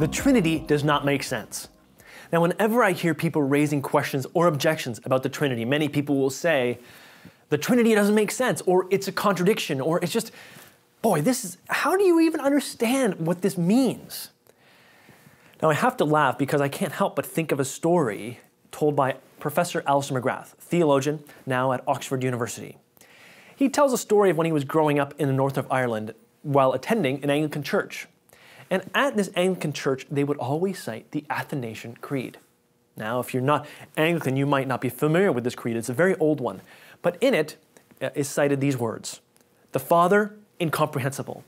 The Trinity does not make sense. Now, whenever I hear people raising questions or objections about the Trinity, many people will say, the Trinity doesn't make sense, or it's a contradiction, or it's just, boy, how do you even understand what this means? Now, I have to laugh because I can't help but think of a story told by Professor Alistair McGrath, theologian, now at Oxford University. He tells a story of when he was growing up in the north of Ireland while attending an Anglican church. And at this Anglican church, they would always cite the Athanasian Creed. Now, if you're not Anglican, you might not be familiar with this creed. It's a very old one. But in it is cited these words: the Father, incomprehensible;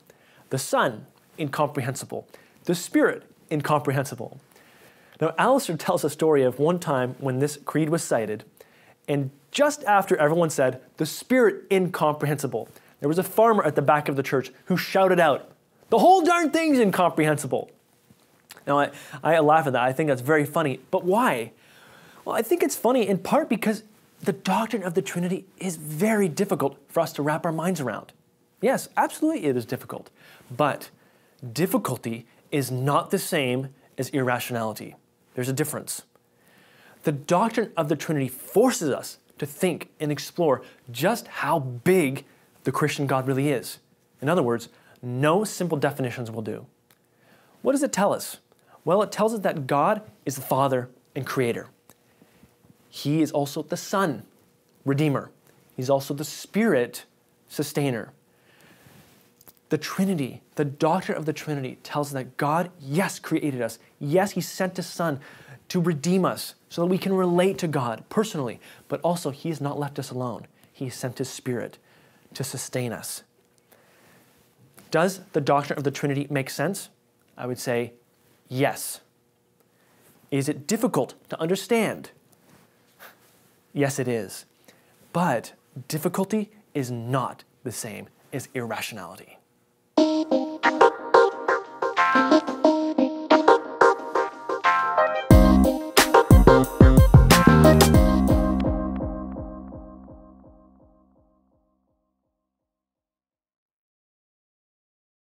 the Son, incomprehensible; the Spirit, incomprehensible. Now, Alistair tells a story of one time when this creed was cited, and just after everyone said, the Spirit, incomprehensible, there was a farmer at the back of the church who shouted out, the whole darn thing's incomprehensible. Now, I laugh at that. I think that's very funny. But why? Well, I think it's funny in part because the doctrine of the Trinity is very difficult for us to wrap our minds around. Yes, absolutely it is difficult. But difficulty is not the same as irrationality. There's a difference. The doctrine of the Trinity forces us to think and explore just how big the Christian God really is. In other words, no simple definitions will do. What does it tell us? Well, it tells us that God is the Father and Creator. He is also the Son, Redeemer. He's also the Spirit, Sustainer. The Trinity, the doctrine of the Trinity tells us that God, yes, created us. Yes, He sent His Son to redeem us so that we can relate to God personally. But also, He has not left us alone. He sent His Spirit to sustain us. Does the doctrine of the Trinity make sense? I would say yes. Is it difficult to understand? Yes, it is. But difficulty is not the same as irrationality.